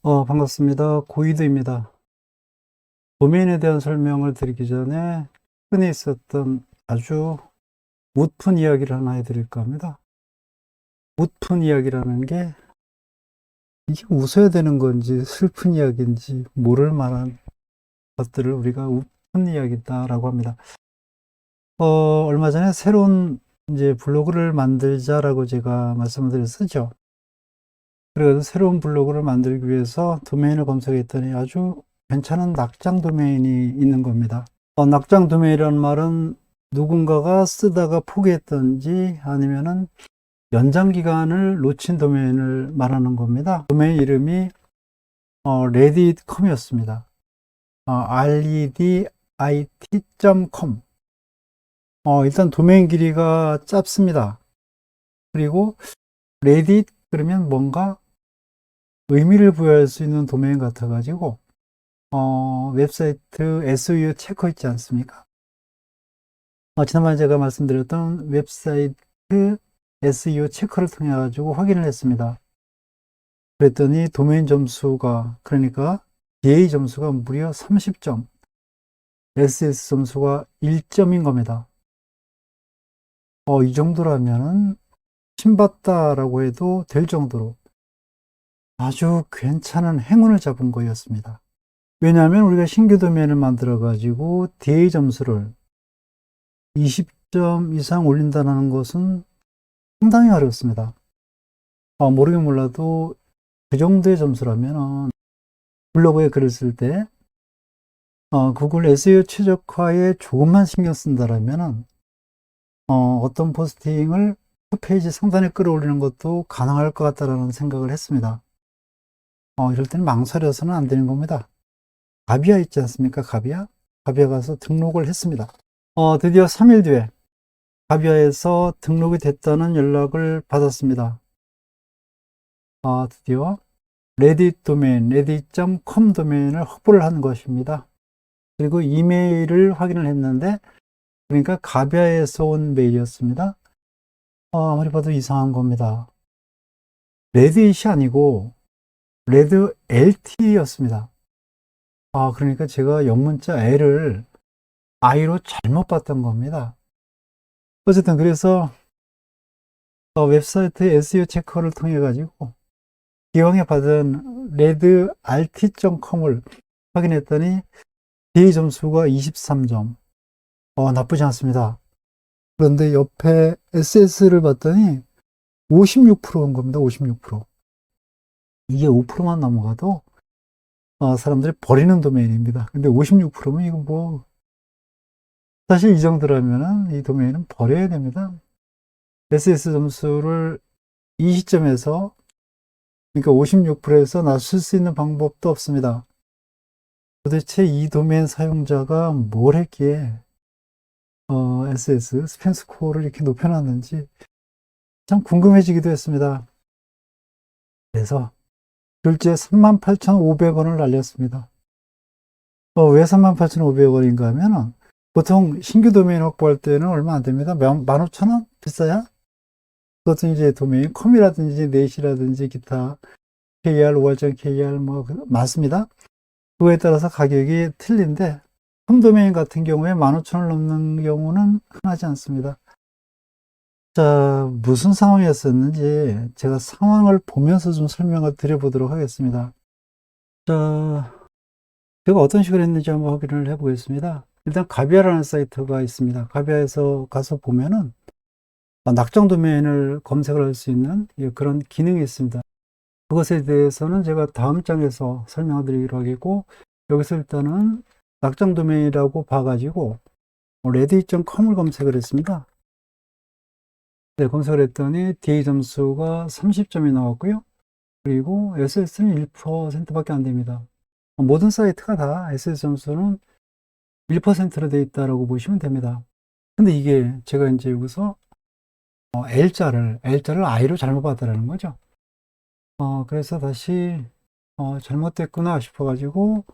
반갑습니다. 고이드입니다. 도메인에 대한 설명을 드리기 전에 흔히 있었던 아주 웃픈 이야기를 하나 해드릴까 합니다. 웃픈 이야기라는 게 이게 웃어야 되는 건지 슬픈 이야기인지 모를 만한 것들을 우리가 웃픈 이야기다라고 합니다. 얼마 전에 새로운 이제 블로그를 만들자라고 제가 말씀을 드렸었죠. 그래서 새로운 블로그를 만들기 위해서 도메인을 검색했더니 아주 괜찮은 낙장 도메인이 있는 겁니다. 낙장 도메인이라는 말은 누군가가 쓰다가 포기했던지 아니면은 연장 기간을 놓친 도메인을 말하는 겁니다. 도메인 이름이 reddit.com이었습니다. reddit.com. 일단 도메인 길이가 짧습니다. 그리고 reddit 그러면 뭔가 의미를 부여할 수 있는 도메인 같아가지고 웹사이트 SEO 체커 있지 않습니까? 지난번에 제가 말씀드렸던 웹사이트 SEO 체커를 통해 가지고 확인을 했습니다. 그랬더니 도메인 점수가, 그러니까 DA 점수가 무려 30점, SS 점수가 1점인 겁니다. 이 정도라면은 신받다라고 해도 될 정도로 아주 괜찮은 행운을 잡은 거였습니다. 왜냐하면 우리가 신규 도메인을 만들어 가지고 DA 점수를 20점 이상 올린다는 것은 상당히 어렵습니다. 모르긴 몰라도 그 정도의 점수라면 블로그에 글을 쓸 때 구글 SEO 최적화에 조금만 신경 쓴다라면 어떤 포스팅을 홈페이지 상단에 끌어올리는 것도 가능할 것 같다라는 생각을 했습니다. 이럴 때는 망설여서는 안 되는 겁니다. 가비아 있지 않습니까? 가비아 가서 등록을 했습니다. 드디어 3일 뒤에 가비아에서 등록이 됐다는 연락을 받았습니다. 드디어 레딧 도메인, reddit.com 도메인을 확보를 한 것입니다. 그리고 이메일을 확인을 했는데, 그러니까 가비아에서 온 메일이었습니다. 아무리 봐도 이상한 겁니다. 레딧이 아니고 레드 LT였습니다. 그러니까 제가 영문자 L을 I로 잘못 봤던 겁니다. 어쨌든 그래서 웹사이트 SEO 체커를 통해 가지고 기왕에 받은 reddit.com을 확인했더니 DA 점수가 23점. 나쁘지 않습니다. 그런데 옆에 SS를 봤더니 56%인 겁니다. 56%. 이게 5%만 넘어가도 사람들이 버리는 도메인입니다. 근데 56%면 이거 뭐 사실 이 정도라면은 이 도메인은 버려야 됩니다. SS 점수를 이 시점에서, 그러니까 56%에서 낮출 수 있는 방법도 없습니다. 도대체 이 도메인 사용자가 뭘 했기에 SS 스팸 스코어를 이렇게 높여놨는지 참 궁금해지기도 했습니다. 그래서 둘째 38,500원을 날렸습니다. 왜 38,500원인가 하면은 보통 신규 도메인 확보할 때는 얼마 안 됩니다. 15,000원? 비싸야? 그것은 이제 도메인 컴이라든지 넷이라든지 기타 KR, 월정 KR 뭐 많습니다. 그거에 따라서 가격이 틀린데 컴 도메인 같은 경우에 15,000원 넘는 경우는 흔하지 않습니다. 자, 무슨 상황이었었는지 제가 상황을 보면서 좀 설명을 드려보도록 하겠습니다. 자, 제가 어떤 식으로 했는지 한번 확인을 해보겠습니다. 일단 가비아라는 사이트가 있습니다. 가비아에서 가서 보면은 낙장 도메인을 검색을 할 수 있는 그런 기능이 있습니다. 그것에 대해서는 제가 다음 장에서 설명을 드리기로 하겠고, 여기서 일단은 낙장 도메인이라고 봐가지고 reddit.com을 검색을 했습니다. 네, 검색을 했더니 DA 점수가 30점이 나왔고요. 그리고 SS는 1%밖에 안 됩니다. 모든 사이트가 다 SS 점수는 1%로 되어 있다고 보시면 됩니다. 근데 이게 제가 이제 여기서 L자를 I로 잘못 봤다라는 거죠. 그래서 다시 잘못됐구나 싶어가지고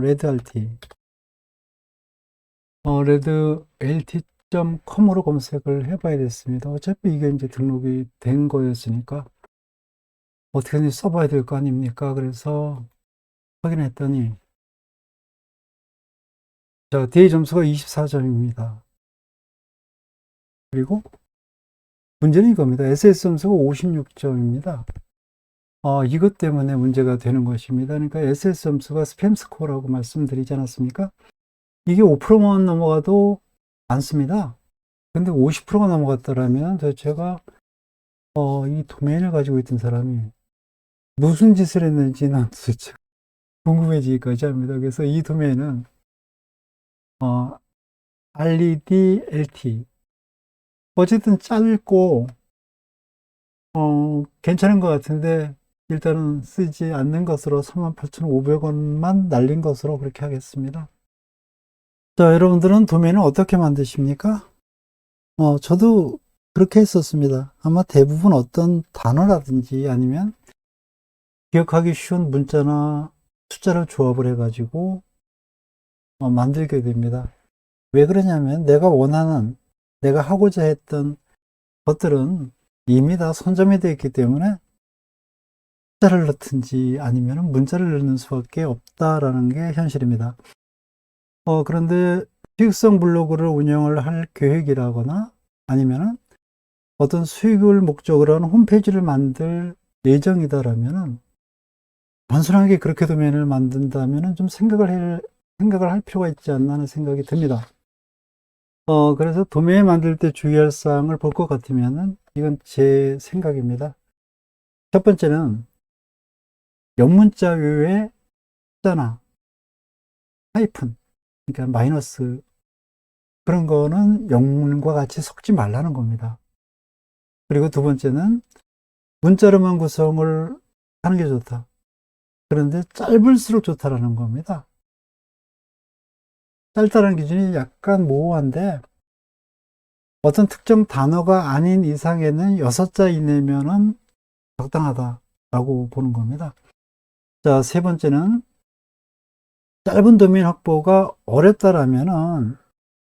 레드LT reddlt.com으로 검색을 해봐야 됐습니다. 어차피 이게 이제 등록이 된 거였으니까 어떻게든지 써봐야 될 거 아닙니까? 그래서 확인했더니, 자, DA 점수가 24점입니다. 그리고 문제는 이겁니다. SS 점수가 56점입니다. 이것 때문에 문제가 되는 것입니다. 그러니까 SS 점수가 스팸 스코어라고 말씀드리지 않았습니까? 이게 5%만 넘어가도 많습니다. 근데 50%가 넘어갔더라면 도대체가 이 도메인을 가지고 있던 사람이 무슨 짓을 했는지는 도대체 궁금해지기까지 합니다. 그래서 이 도메인은 RED LT 어쨌든 짧고 괜찮은 것 같은데 일단은 쓰지 않는 것으로 38,500원만 날린 것으로 그렇게 하겠습니다. 자, 여러분들은 도메인을 어떻게 만드십니까? 저도 그렇게 했었습니다. 아마 대부분 어떤 단어라든지 아니면 기억하기 쉬운 문자나 숫자를 조합을 해가지고 만들게 됩니다. 왜 그러냐면 내가 하고자 했던 것들은 이미 다 선점이 되어 있기 때문에 숫자를 넣든지 아니면 문자를 넣는 수밖에 없다라는 게 현실입니다. 그런데 수익성 블로그를 운영을 할 계획이라거나 아니면은 어떤 수익을 목적으로 하는 홈페이지를 만들 예정이다라면은 단순하게 그렇게 도메인을 만든다면은 좀 생각을 할 필요가 있지 않나 하는 생각이 듭니다. 그래서 도메인 만들 때 주의할 사항을 볼 것 같으면은 이건 제 생각입니다. 첫 번째는 영문자 외에 숫자나 하이픈, 그러니까 마이너스 그런 거는 영문과 같이 섞지 말라는 겁니다. 그리고 두 번째는 문자로만 구성을 하는 게 좋다. 그런데 짧을수록 좋다라는 겁니다. 짧다는 기준이 약간 모호한데 어떤 특정 단어가 아닌 이상에는 6자 이내면은 적당하다라고 보는 겁니다. 자, 세 번째는 짧은 도메인 확보가 어렵다라면은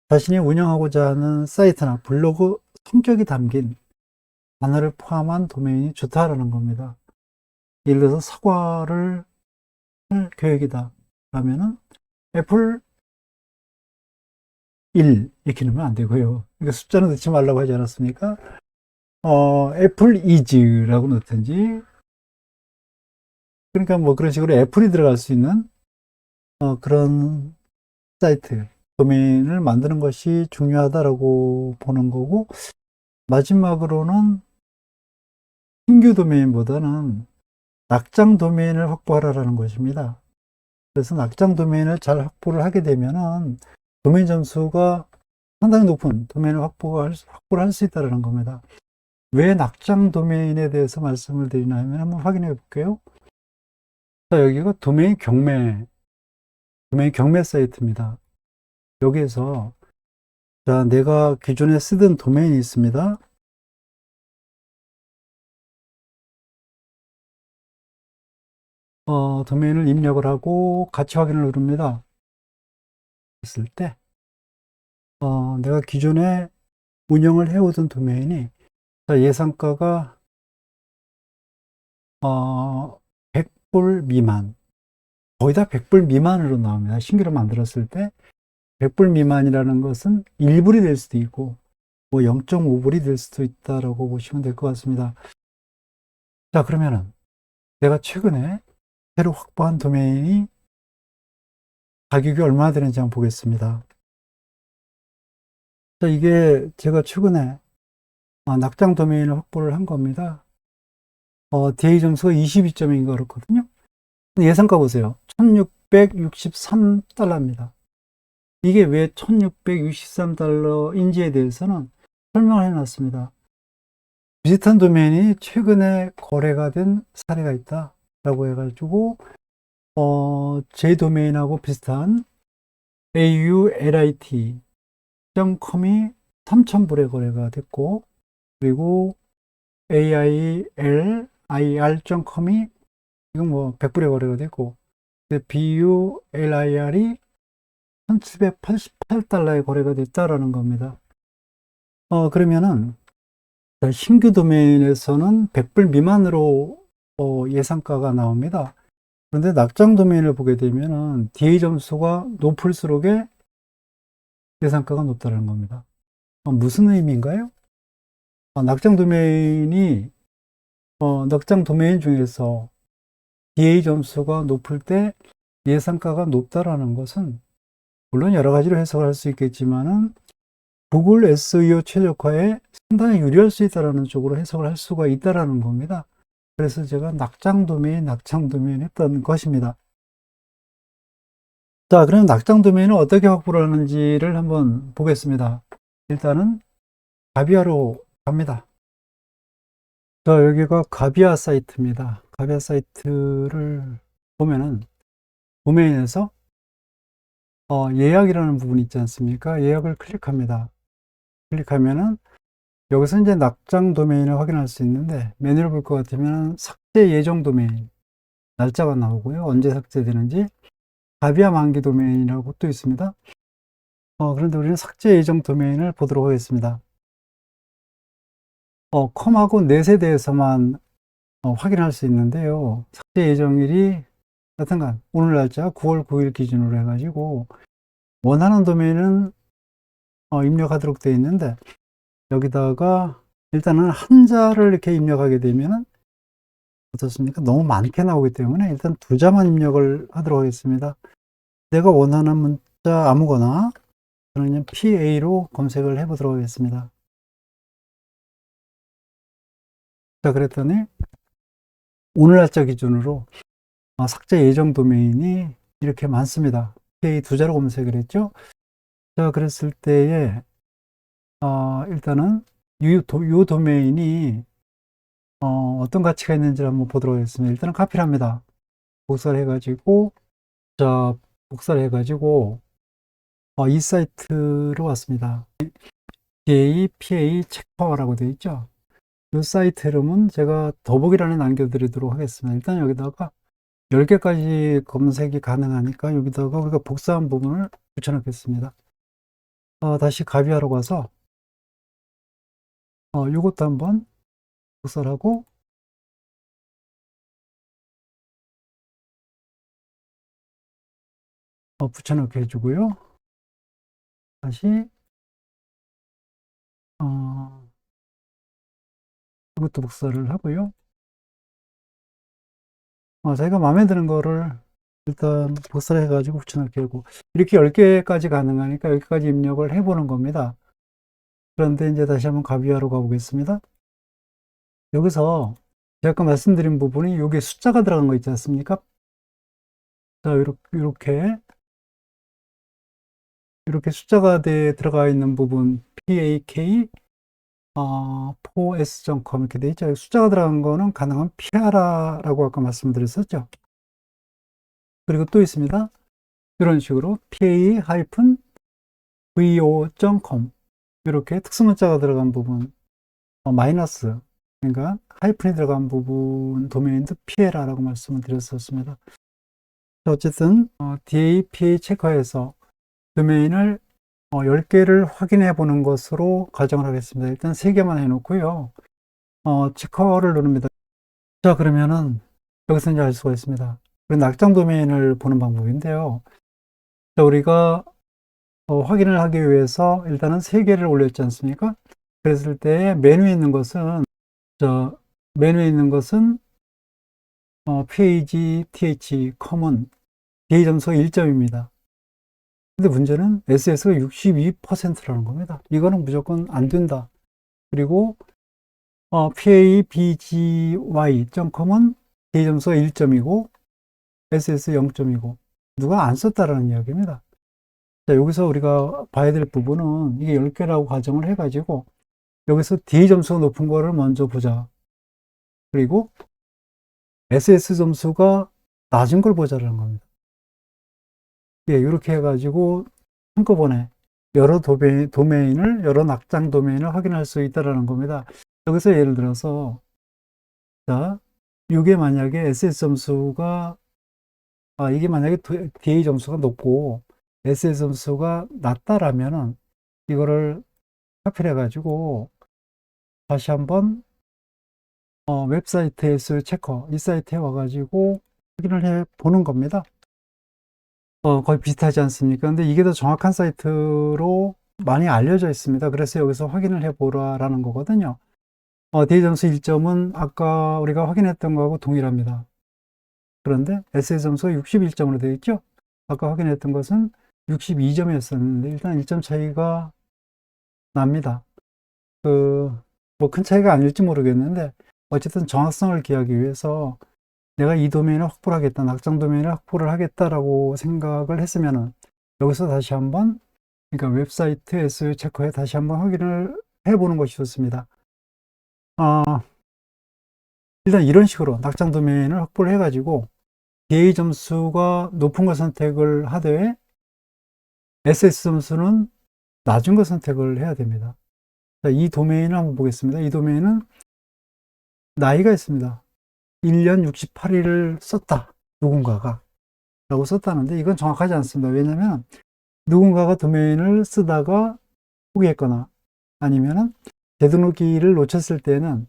자신이 운영하고자 하는 사이트나 블로그 성격이 담긴 단어를 포함한 도메인이 좋다라는 겁니다. 예를 들어서 사과를 할 계획이다 라면은 애플 1 이렇게 넣으면 안 되고요. 그러니까 숫자는 넣지 말라고 하지 않았습니까? 애플 이즈라고 넣든지 그러니까 뭐 그런 식으로 애플이 들어갈 수 있는 그런 사이트 도메인을 만드는 것이 중요하다라고 보는 거고 마지막으로는 신규 도메인보다는 낙장 도메인을 확보하라는 것입니다. 그래서 낙장 도메인을 잘 확보를 하게 되면은 도메인 점수가 상당히 높은 도메인을 확보를 할 수 있다는 겁니다. 왜 낙장 도메인에 대해서 말씀을 드리냐면 한번 확인해 볼게요. 자, 여기가 도메인 경매 사이트입니다. 여기에서 자, 내가 기존에 쓰던 도메인이 있습니다. 도메인을 입력을 하고 가치 확인을 누릅니다. 했을 때 내가 기존에 운영을 해오던 도메인이 예상가가 100불 미만 거의 다 100불 미만으로 나옵니다. 신규로 만들었을 때 100불 미만이라는 것은 1불이 될 수도 있고 뭐 0.5불이 될 수도 있다라고 보시면 될 것 같습니다. 자, 그러면은 내가 최근에 새로 확보한 도메인이 가격이 얼마나 되는지 한번 보겠습니다. 자, 이게 제가 최근에 낙장 도메인을 확보를 한 겁니다. DA 점수가 22점인 거 그렇거든요. 예상가 보세요. 1663달러입니다. 이게 왜 1663달러인지에 대해서는 설명을 해놨습니다. 비슷한 도메인이 최근에 거래가 된 사례가 있다라고 해가지고 제 도메인하고 비슷한 aulit.com이 3,000불에 거래가 됐고 그리고 ailr.com이 이건 뭐 100불에 거래가 됐고 bulir이 1788달러에 거래가 됐다라는 겁니다. 그러면은 신규 도메인에서는 100불 미만으로 예상가가 나옵니다. 그런데 낙장 도메인을 보게 되면은 DA 점수가 높을수록에 예상가가 높다는 겁니다. 무슨 의미인가요? 낙장 도메인 중에서 DA 점수가 높을 때 예상가가 높다라는 것은 물론 여러 가지로 해석할 수 있겠지만은 구글 SEO 최적화에 상당히 유리할 수 있다는 쪽으로 해석을 할 수가 있다는 겁니다. 그래서 제가 낙장 도메인 했던 것입니다. 자, 그럼 낙장 도메인을 어떻게 확보를 하는지를 한번 보겠습니다. 일단은 가비아로 갑니다. 자, 여기가 가비아 사이트입니다. 가비아 사이트를 보면은 도메인에서 예약이라는 부분이 있지 않습니까? 예약을 클릭합니다. 클릭하면은 여기서 이제 낙장 도메인을 확인할 수 있는데 메뉴를 볼 것 같으면 삭제 예정 도메인 날짜가 나오고요. 언제 삭제되는지 가비아 만기 도메인이라고 또 있습니다. 그런데 우리는 삭제 예정 도메인을 보도록 하겠습니다. 컴하고 넷에 대해서만 확인할 수 있는데요. 삭제 예정일이 여튼간 오늘 날짜 9월 9일 기준으로 해가지고 원하는 도메인은 입력하도록 되어 있는데 여기다가 일단은 한자를 이렇게 입력하게 되면은 어떻습니까? 너무 많게 나오기 때문에 일단 두 자만 입력을 하도록 하겠습니다. 내가 원하는 문자 아무거나 저는 PA로 검색을 해 보도록 하겠습니다. 자, 그랬더니 오늘 날짜 기준으로 삭제 예정 도메인이 이렇게 많습니다. PA 두 자로 검색을 했죠. 자, 그랬을 때에 일단은 이 도메인이 어떤 가치가 있는지를 한번 보도록 하겠습니다. 일단은 카피를 합니다. 복사를 해가지고 자, 복사를 해가지고 이 사이트로 왔습니다. PA 체크파워라고 되어 있죠. 이 사이트 이름은 제가 더보기란에 남겨드리도록 하겠습니다. 일단 여기다가 10개까지 검색이 가능하니까 여기다가 우리가 복사한 부분을 붙여넣겠습니다. 다시 가비아로 가서 이것도 한번 복사를 하고 붙여넣게 해주고요. 다시 이것도 복사를 하고요. 자기가 마음에 드는 거를 일단 복사를 해가지고 붙여넣게 하고 이렇게 10개까지 가능하니까 여기까지 입력을 해보는 겁니다. 그런데 이제 다시 한번 가비아로 가보겠습니다. 여기서 제가 아까 말씀드린 부분이 여기 숫자가 들어간 거 있지 않습니까? 자, 이렇게 숫자가 들어가 있는 부분 PAK 4s.com 이렇게 돼 있죠. 숫자가 들어간 거는 가능하면 피하라라고 아까 말씀드렸었죠. 그리고 또 있습니다. 이런 식으로 PA-vo.com 이렇게 특수문자가 들어간 부분 마이너스 그러니까 하이픈이 들어간 부분 도메인도 피해라라고 말씀을 드렸었습니다. 어쨌든 DAPA 체커에서 도메인을 10개를 확인해 보는 것으로 가정을 하겠습니다. 일단 3개만 해놓고요. 체커를 누릅니다. 자, 그러면은 여기서 이제 알 수가 있습니다. 낙장 도메인을 보는 방법인데요. 자, 우리가 확인을 하기 위해서 일단은 3개를 올렸지 않습니까? 그랬을 때 메뉴에 있는 것은 page, th, common, DA 점수가 1점입니다. 근데 문제는 SS가 62%라는 겁니다. 이거는 무조건 안 된다. 그리고 pabgy.com은 DA 점수가 1점이고 SS 0점이고 누가 안 썼다라는 이야기입니다. 자, 여기서 우리가 봐야 될 부분은 이게 10개라고 가정을 해가지고 여기서 DA 점수가 높은 거를 먼저 보자. 그리고 SS 점수가 낮은 걸 보자라는 겁니다. 예, 이렇게 해가지고 한꺼번에 여러 도메인을, 여러 낙장 도메인을 확인할 수 있다는 겁니다. 여기서 예를 들어서, 자, 이게 만약에 SS 점수가, 이게 만약에 DA 점수가 높고 SS 점수가 낮다라면은 이거를 카피를 해가지고 다시 한번 웹사이트 SEO 체커 이 사이트에 와가지고 확인을 해 보는 겁니다. 거의 비슷하지 않습니까? 근데 이게 더 정확한 사이트로 많이 알려져 있습니다. 그래서 여기서 확인을 해 보라라는 거거든요. 대의 점수 1점은 아까 우리가 확인했던 거하고 동일합니다. 그런데 SEO 점수가 61점으로 되어 있죠? 아까 확인했던 것은 62점이었었는데 일단 1점 차이가 납니다. 뭐 큰 차이가 아닐지 모르겠는데 어쨌든 정확성을 기하기 위해서 내가 이 도메인을 확보를 하겠다, 낙장 도메인을 확보를 하겠다라고 생각을 했으면은 여기서 다시 한번 그러니까 웹사이트 SEO 체커에 다시 한번 확인을 해보는 것이 좋습니다. 일단 이런 식으로 낙장 도메인을 확보를 해가지고 DA 점수가 높은 거 선택을 하되 SS 점수는 낮은 거 선택을 해야 됩니다. 자, 이 도메인을 한번 보겠습니다. 이 도메인은 나이가 있습니다. 1년 68일을 썼다. 누군가가. 라고 썼다는데 이건 정확하지 않습니다. 왜냐하면 누군가가 도메인을 쓰다가 포기했거나 아니면은 되도록이를 놓쳤을 때는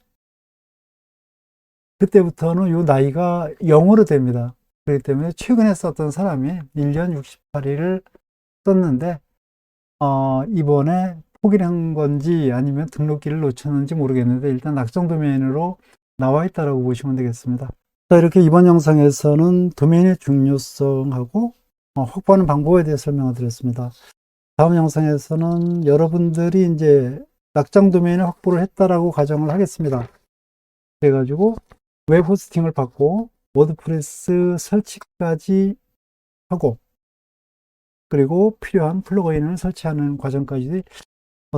그때부터는 이 나이가 0으로 됩니다. 그렇기 때문에 최근에 썼던 사람이 1년 68일을 썼는데 이번에 포기를 한 건지 아니면 등록기를 놓쳤는지 모르겠는데 일단 낙장 도메인으로 나와 있다고 보시면 되겠습니다. 자, 이렇게 이번 영상에서는 도메인의 중요성하고 확보하는 방법에 대해 설명을 드렸습니다. 다음 영상에서는 여러분들이 이제 낙장 도메인을 확보를 했다라고 가정을 하겠습니다. 그래가지고 웹 호스팅을 받고 워드프레스 설치까지 하고 그리고 필요한 플러그인을 설치하는 과정까지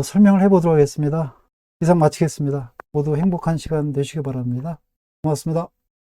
설명을 해보도록 하겠습니다. 이상 마치겠습니다. 모두 행복한 시간 되시기 바랍니다. 고맙습니다.